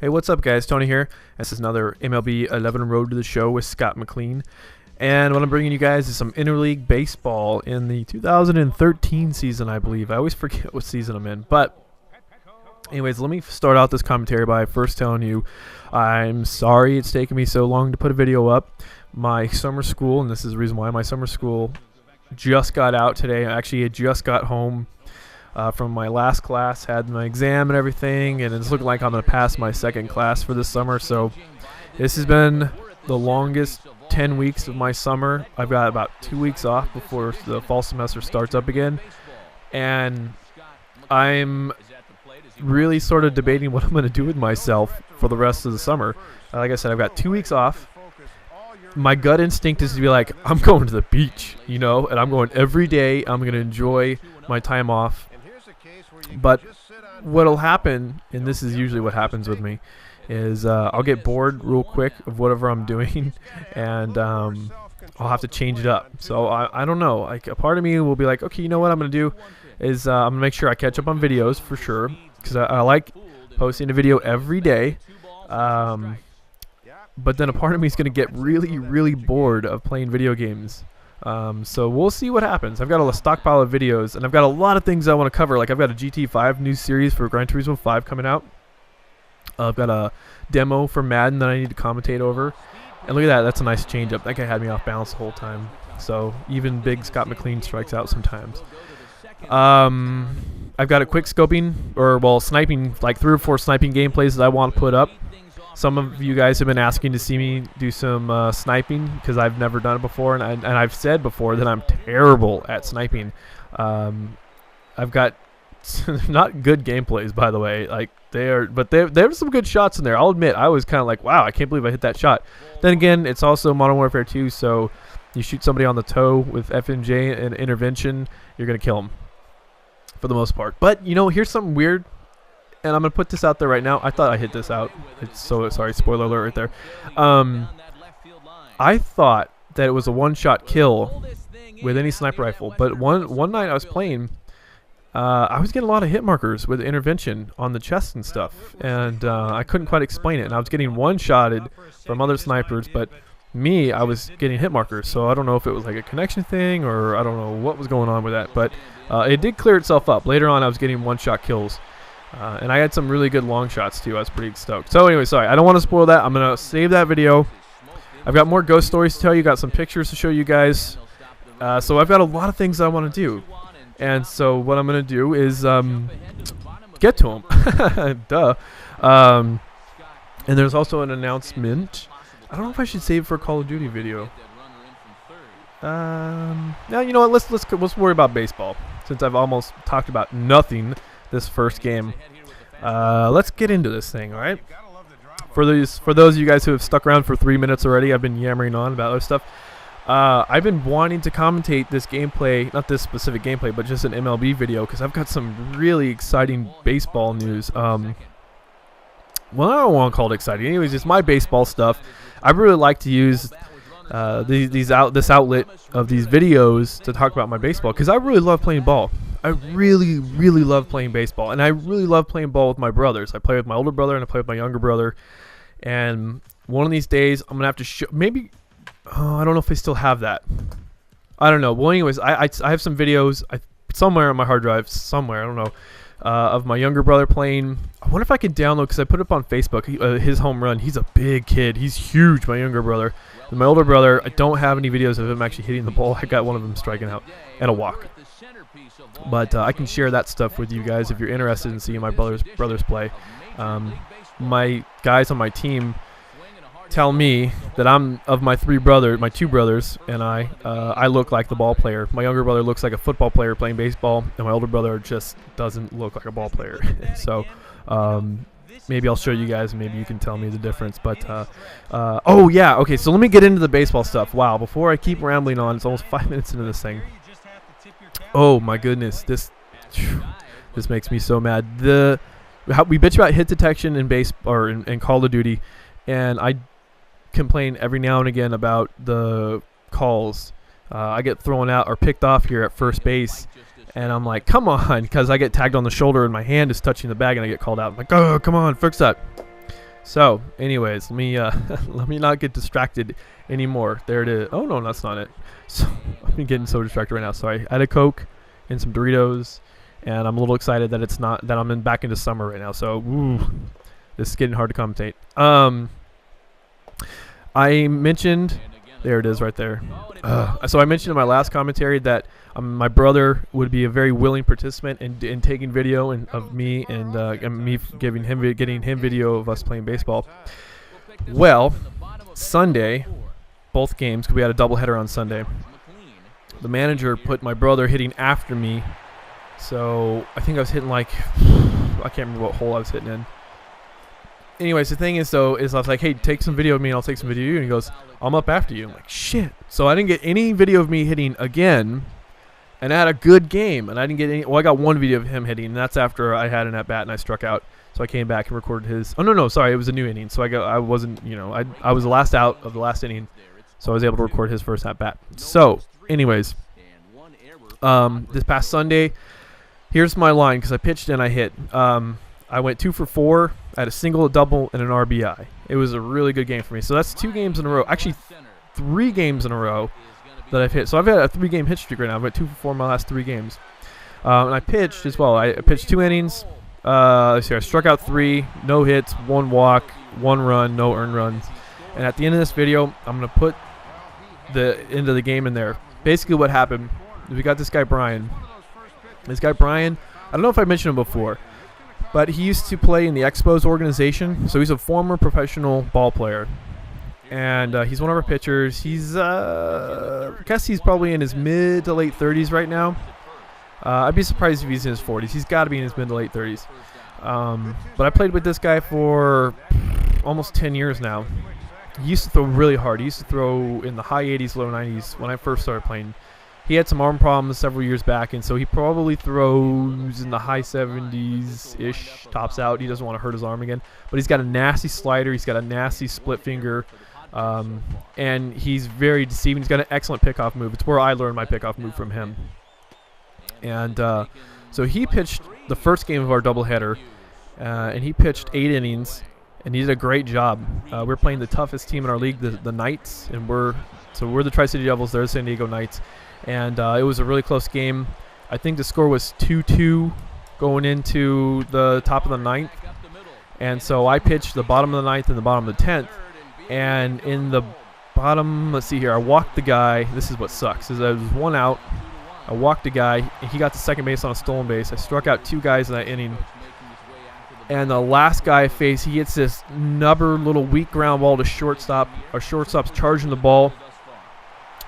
Hey, what's up, guys? Tony here. This is another MLB 11 Road to the Show with Scott McLean. And what I'm bringing you guys is some interleague baseball in the 2013 season, I believe. I always forget what season I'm in. But anyways, let me start out this commentary by first telling you I'm sorry it's taken me so long to put a video up. My summer school, and this is the reason why, my summer school just got out today. Actually, I just got home from my last class, had my exam and everything, and it's looking like I'm going to pass my second class for this summer. So this has been the longest 10 weeks of my summer. I've got about 2 weeks off before the fall semester starts up again, and I'm really sort of debating what I'm going to do with myself for the rest of the summer. Like I said, I've got 2 weeks off. My gut instinct is to be like, I'm going to the beach, you know, and I'm going every day. I'm going to enjoy my time off. But what'll happen, and this is usually what happens with me, is I'll get bored real quick of whatever I'm doing, and I'll have to change it up. So I don't know. Like, a part of me will be like, okay, you know what I'm going to do is I'm going to make sure I catch up on videos for sure, because I like posting a video every day. But then a part of me is going to get really, really bored of playing video games. So we'll see what happens. I've got a stockpile of videos, and I've got a lot of things I want to cover. Like, I've got a GT5 new series for Gran Turismo 5 coming out. I've got a demo for Madden that I need to commentate over. And look at that. That's a nice change-up. That guy had me off balance the whole time. So even big Scott McLean strikes out sometimes. I've got a quick scoping, or, well, sniping, like 3 or 4 sniping gameplays that I want to put up. Some of you guys have been asking to see me do some sniping because I've never done it before, and I've said before that I'm terrible at sniping. I've got not good gameplays, by the way. Like, but there were some good shots in there. I'll admit, I was kind of like, wow, I can't believe I hit that shot. Then again, it's also Modern Warfare 2, so you shoot somebody on the toe with FMJ and intervention, you're gonna kill them for the most part. But you know, here's something weird. And I'm going to put this out there right now. I thought I hit this out. It's so sorry, spoiler alert right there. I thought that it was a one-shot kill with any sniper rifle. But one night I was playing, I was getting a lot of hit markers with intervention on the chest and stuff. And I couldn't quite explain it. And I was getting one-shotted from other snipers. But me, I was getting hit markers. So I don't know if it was like a connection thing, or I don't know what was going on with that. But it did clear itself up. Later on, I was getting one-shot kills. And I had some really good long shots too. I was pretty stoked. So anyway, sorry, I don't want to spoil that. I'm going to save that video. I've got more ghost stories to tell you. Got some pictures to show you guys. So I've got a lot of things I want to do. And so what I'm going to do is get to them. Duh. And there's also an announcement. I don't know if I should save it for a Call of Duty video. Now, you know what? Let's worry about baseball, since I've almost talked about nothing this first game. Let's get into this thing, all right? For those of you guys who have stuck around for 3 minutes already, I've been yammering on about other stuff. I've been wanting to commentate this gameplay, not this specific gameplay, but just an MLB video, because I've got some really exciting baseball news. Well, I don't want to call it exciting. Anyways, it's my baseball stuff. I really like to use this outlet of these videos to talk about my baseball, because I really love playing ball. I really, really love playing baseball, and I really love playing ball with my brothers. I play with my older brother, and I play with my younger brother. And one of these days, I'm gonna have to show. Maybe I don't know if they still have that. I don't know. Well, anyways, I have some videos somewhere on my hard drive, somewhere, I don't know, of my younger brother playing. I wonder if I can download, because I put it up on Facebook. His home run. He's a big kid. He's huge. My younger brother. And my older brother, I don't have any videos of him actually hitting the ball. I got one of them striking out and a walk. But I can share that stuff with you guys if you're interested in seeing my brothers play. My guys on my team tell me that I'm, of my two brothers, and I look like the ball player. My younger brother looks like a football player playing baseball, and my older brother just doesn't look like a ball player. So maybe I'll show you guys, and maybe you can tell me the difference. But oh yeah, okay. So let me get into the baseball stuff. Wow, before I keep rambling on, it's almost 5 minutes into this thing. Oh my goodness, this makes me so mad. We bitch about hit detection in in Call of Duty, and I complain every now and again about the calls. I get thrown out or picked off here at first base, and I'm like, come on, because I get tagged on the shoulder and my hand is touching the bag and I get called out. I'm like, oh, come on, fix that. So, anyways, let me let me not get distracted anymore. There it is. Oh no, that's not it. So I'm getting so distracted right now. Sorry. I had a Coke and some Doritos, and I'm a little excited that it's not that I'm back into summer right now. So, this is getting hard to commentate. I mentioned. There it is right there. So I mentioned in my last commentary that my brother would be a very willing participant in taking video of me and me getting him video of us playing baseball. Well, Sunday, both games, because we had a doubleheader on Sunday, the manager put my brother hitting after me. So I think I was hitting like, I can't remember what hole I was hitting in. Anyways, the thing is, though, I was like, hey, take some video of me and I'll take some video of you. And he goes, I'm up after you. I'm like, shit. So I didn't get any video of me hitting again. And I had a good game. And I didn't get any. Well, I got one video of him hitting. And that's after I had an at-bat and I struck out. So I came back and recorded his. Oh, no, sorry. It was a new inning. So I wasn't, I was the last out of the last inning. So I was able to record his first at-bat. So, anyways, this past Sunday, here's my line because I pitched and I hit. I went 2 for 4. I had a single, a double, and an RBI. It was a really good game for me. So that's 2 games in a row. Actually, 3 games in a row that I've hit. So I've had a 3-game hit streak right now. I went 2 for 4 in my last 3 games. And I pitched as well. I pitched 2 innings. Let's see, I struck out 3, no hits, 1 walk, 1 run, no earned runs. And at the end of this video, I'm going to put the end of the game in there. Basically what happened is we got this guy Brian. This guy Brian, I don't know if I mentioned him before, but he used to play in the Expos organization, so he's a former professional ball player. And he's one of our pitchers. He's, I guess he's probably in his mid to late 30s right now. I'd be surprised if he's in his 40s. He's got to be in his mid to late 30s. But I played with this guy for almost 10 years now. He used to throw really hard. He used to throw in the high 80s, low 90s when I first started playing. He had some arm problems several years back, and so he probably throws in the high 70s-ish, tops out. He doesn't want to hurt his arm again. But he's got a nasty slider. He's got a nasty split finger, and he's very deceiving. He's got an excellent pickoff move. It's where I learned my pickoff move from him. And so he pitched the first game of our doubleheader, and he pitched 8 innings, and he did a great job. We're playing the toughest team in our league, the Knights, and we're the Tri-City Devils. They're the San Diego Knights. And it was a really close game. I think the score was 2-2 going into the top of the 9th. And so I pitched the bottom of the 9th and the bottom of the 10th. And in the bottom, let's see here, I walked the guy. This is what sucks, is I was 1 out. I walked the guy, and he got to second base on a stolen base. I struck out 2 guys in that inning. And the last guy I faced, he hits this nubber little weak ground ball to shortstop. Our shortstop's charging the ball.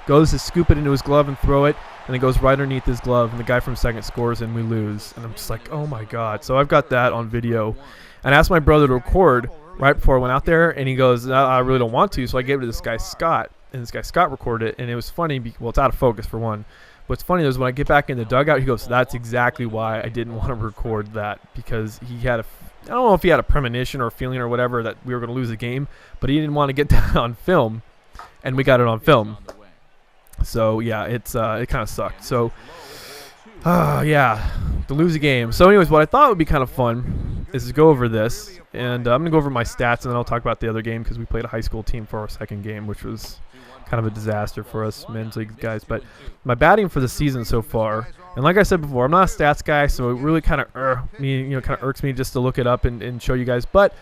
Goes to scoop it into his glove and throw it, and it goes right underneath his glove, and the guy from second scores, and we lose. And I'm just like, oh, my God. So I've got that on video. And I asked my brother to record right before I went out there, and he goes, I really don't want to. So I gave it to this guy, Scott, and this guy, Scott, recorded it. And it was funny. Well, it's out of focus, for one. What's funny is when I get back in the dugout, he goes, that's exactly why I didn't want to record that, because he had I don't know if he had a premonition or a feeling or whatever that we were going to lose the game, but he didn't want to get that on film, and we got it on film. So, yeah, it kind of sucked. So, yeah, to lose a game. So, anyways, what I thought would be kind of fun is to go over this. And I'm going to go over my stats, and then I'll talk about the other game because we played a high school team for our second game, which was kind of a disaster for us men's league guys. But my batting for the season so far, and like I said before, I'm not a stats guy, so it really kind of irks me just to look it up and show you guys. But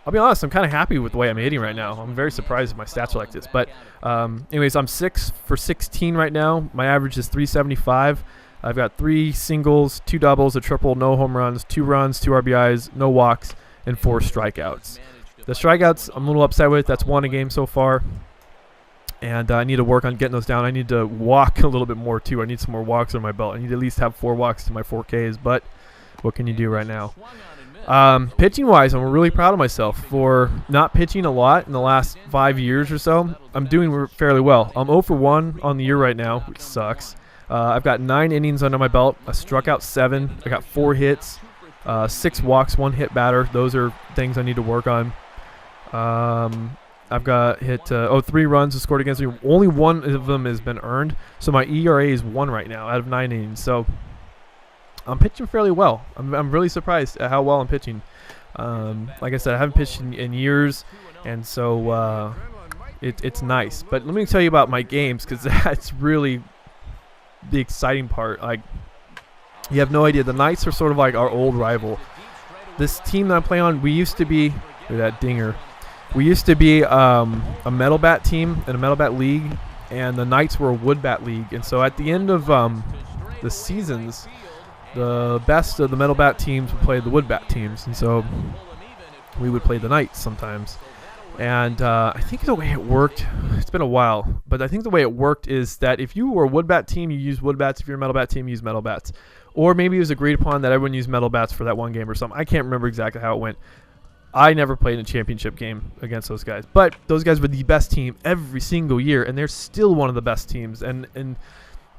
I'll be honest, I'm kind of happy with the way I'm hitting right now. I'm very surprised if my stats are like this. But anyways, I'm 6 for 16 right now. My average is 375. I've got 3 singles, 2 doubles, a triple, no home runs, 2 runs, 2 RBIs, no walks, and 4 strikeouts. The strikeouts I'm a little upset with. That's 1 a game so far. And I need to work on getting those down. I need to walk a little bit more, too. I need some more walks on my belt. I need to at least have 4 walks to my 4Ks. But what can you do right now? Pitching-wise, I'm really proud of myself for not pitching a lot in the last 5 years or so. I'm doing fairly well. I'm 0 for 1 on the year right now, which sucks. I've got 9 innings under my belt. I struck out 7. I got 4 hits, 6 walks, 1 hit batter. Those are things I need to work on. I've got hit 3 runs have scored against me. Only 1 of them has been earned, so my ERA is 1 right now out of 9 innings. So I'm pitching fairly well. I'm really surprised at how well I'm pitching. Like I said, I haven't pitched in years, and so it's nice. But let me tell you about my games, because that's really the exciting part. Like, you have no idea. The Knights are sort of like our old rival. This team that I play on, we used to be, look at that dinger. We used to be a metal bat team in a metal bat league, and the Knights were a wood bat league. And so at the end of the seasons, the best of the metal bat teams would play the wood bat teams, and so we would play the Knights sometimes. And I think the way it worked, it's been a while, but I think the way it worked is that if you were a wood bat team, you use wood bats. If you're a metal bat team, you use metal bats. Or maybe it was agreed upon that everyone used metal bats for that one game or something. I can't remember exactly how it went. I never played in a championship game against those guys, but those guys were the best team every single year, and they're still one of the best teams. And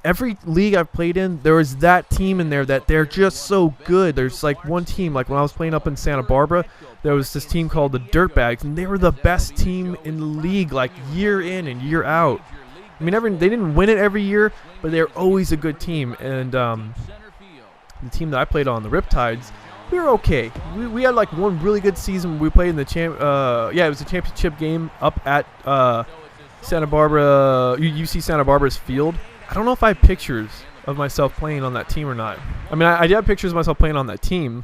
every league I've played in, there was that team in there that they're just so good. There's like one team, like when I was playing up in Santa Barbara, there was this team called the Dirtbags, and they were the best team in the league, like year in and year out. I mean, they didn't win it every year, but they're always a good team. And the team that I played on, the Riptides, we were okay. We had like one really good season. We played in the it was a championship game up at Santa Barbara, UC Santa Barbara's field. I don't know if I have pictures of myself playing on that team or not. I mean, I did have pictures of myself playing on that team,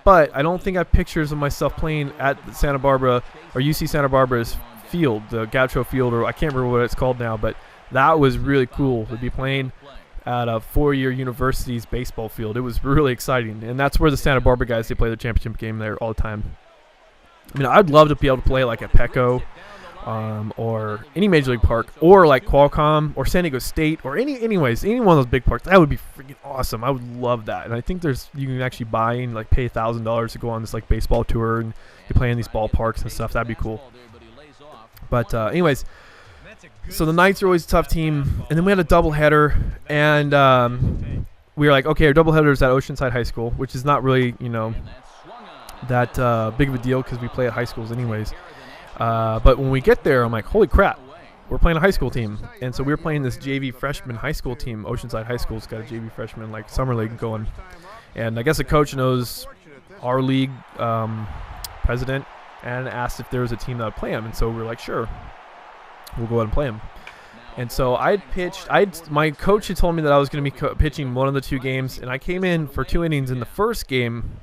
but I don't think I have pictures of myself playing at Santa Barbara or UC Santa Barbara's field, the Gaucho Field, or I can't remember what it's called now, but that was really cool to be playing at a four-year university's baseball field. It was really exciting, and that's where the Santa Barbara guys, they play the championship game there all the time. I mean, I'd love to be able to play like at Petco, or any major league park, or like Qualcomm or San Diego State, or any one of those big parks. That would be freaking awesome. I would love that. And I think you can actually buy and like pay $1,000 to go on this like baseball tour, and you play in these ballparks and stuff. That'd be cool. But anyways, so the Knights are always a tough team, and then we had a doubleheader, and we were like, okay, our doubleheader is at Oceanside High School, which is not really that big of a deal because we play at high schools anyways. But when we get there, I'm like, holy crap, we're playing a high school team. And so we were playing this JV freshman high school team. Oceanside High School's got a JV freshman like summer league going. And I guess the coach knows our league president and asked if there was a team that would play him. And so we were like, sure, we'll go ahead and play him. And so my coach had told me that I was going to be pitching one of the two games. And I came in for 2 innings in the first game.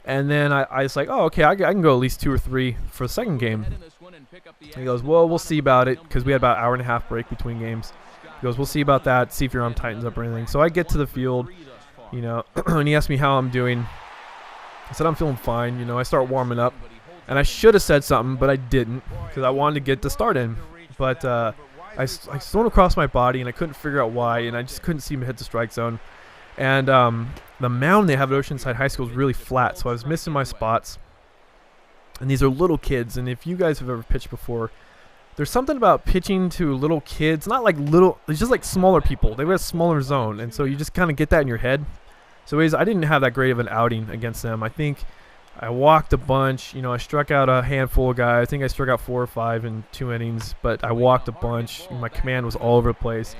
And then I was like, oh, okay, I can go at least 2 or 3 for the second game. And he goes, well, we'll see about it, because we had about an hour and a half break between games. He goes, we'll see about that, see if your arm tightens up or anything. So I get to the field, and he asked me how I'm doing. I said, I'm feeling fine. I start warming up. And I should have said something, but I didn't, because I wanted to get the start in. But I thrown across my body, and I couldn't figure out why, and I just couldn't seem to hit the strike zone. And the mound they have at Oceanside High School is really flat, so I was missing my spots. And these are little kids, and if you guys have ever pitched before, there's something about pitching to little kids, not like little, it's just like smaller people. They have a smaller zone, and so you just kind of get that in your head. So anyways, I didn't have that great of an outing against them. I think I walked a bunch. I struck out a handful of guys. I think I struck out 4 or 5 in 2 innings, but I walked a bunch. My command was all over the place.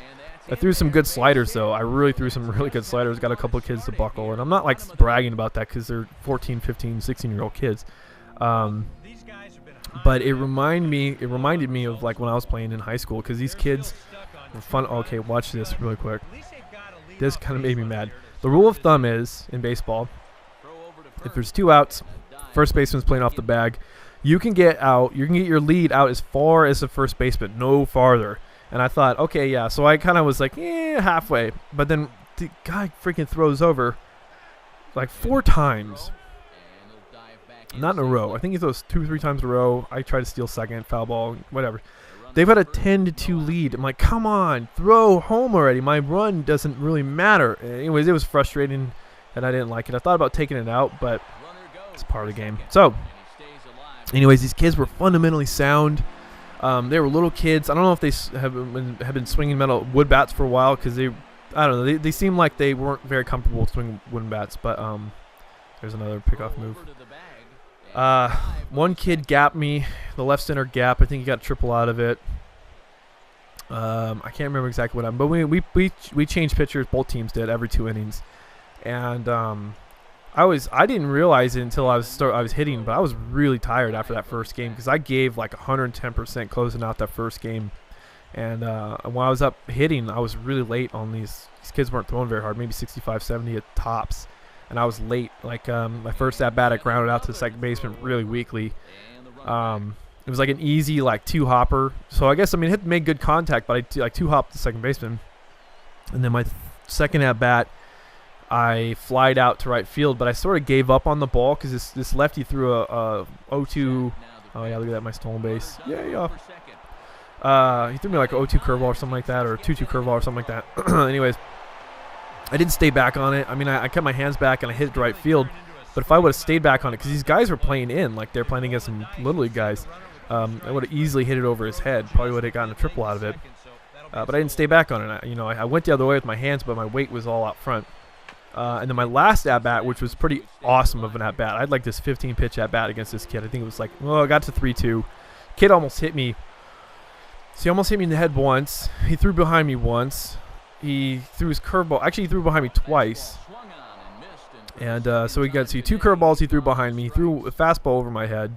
I threw some good sliders, though. I really threw some really good sliders. Got a couple of kids to buckle. And I'm not, like, bragging about that because they're 14, 15, 16-year-old kids. But it reminded me of, like, when I was playing in high school, because these kids were fun. Okay, watch this really quick. This kind of made me mad. The rule of thumb is, in baseball, if there's 2 outs, first baseman's playing off the bag, you can get your lead out as far as the first baseman, no farther. And I thought, okay, yeah. So I kind of was like, halfway. But then the guy freaking throws over like 4 times. Not in a row. I think he throws 2 or 3 times in a row. I try to steal second, foul ball, whatever. They've got a 10-2 lead. I'm like, come on, throw home already. My run doesn't really matter. Anyways, it was frustrating, and I didn't like it. I thought about taking it out, but it's part of the game. So, anyways, these kids were fundamentally sound. They were little kids. I don't know if they have been swinging metal wood bats for a while, because I don't know. They seem like they weren't very comfortable swinging wooden bats. But there's another pickoff move. One kid gapped me, the left center gap. I think he got a triple out of it. I can't remember exactly what happened, but we changed pitchers. Both teams did every 2 innings, and I didn't realize it until I was hitting, but I was really tired after that first game because I gave like 110% closing out that first game. And when I was up hitting, I was really late on these kids weren't throwing very hard, maybe 65, 70 at tops. And I was late. Like my first at bat, I grounded out to the second baseman really weakly. It was like an easy like 2-hopper. So I guess, I mean, it made good contact, but I like 2-hopped the second baseman. And then my second at bat, I flied out to right field, but I sort of gave up on the ball because this lefty threw a 0-2. Oh yeah, look at that, my stolen base. Yeah. He threw me like an 0-2 curveball or something like that, or a 2-2 curveball or something like that. Anyways, I didn't stay back on it. I mean, I kept my hands back and I hit it to right field. But if I would have stayed back on it, because these guys were playing in, like they're playing against some Little League guys, I would have easily hit it over his head. Probably would have gotten a triple out of it. But I didn't stay back on it. I went the other way with my hands, but my weight was all out front. And then my last at-bat, which was pretty awesome of an at-bat. I had like this 15-pitch at-bat against this kid. I think it was like, I got to 3-2. Kid almost hit me. So he almost hit me in the head once. He threw behind me once. He threw his curveball. Actually, he threw behind me twice. And so he got 2 curveballs he threw behind me. He threw a fastball over my head.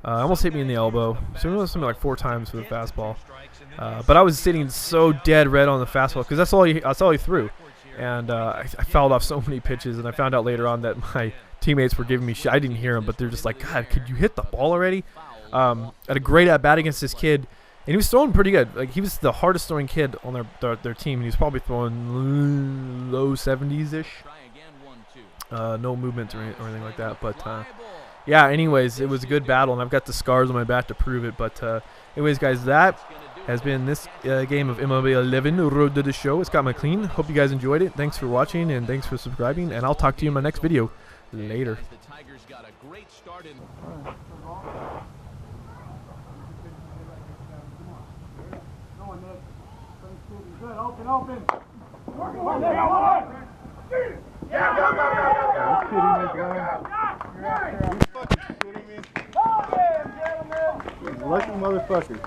Almost hit me in the elbow. So it was something like 4 times with a fastball. But I was sitting so dead red on the fastball because that's all he threw. And I fouled off so many pitches, and I found out later on that my teammates were giving me shit. I didn't hear them, but they're just like, God, could you hit the ball already? I had a great at-bat against this kid, and he was throwing pretty good. Like, he was the hardest throwing kid on their team, and he was probably throwing low 70s-ish. No movement or anything like that. But, yeah, anyways, it was a good battle, and I've got the scars on my back to prove it. But, anyways, guys, that has been this game of MLB 11 Road to the Show. It's Scott McLean. Hope you guys enjoyed it. Thanks for watching, and thanks for subscribing, and I'll talk to you in my next video. Later. Open. Yeah, go. Lucky motherfucker.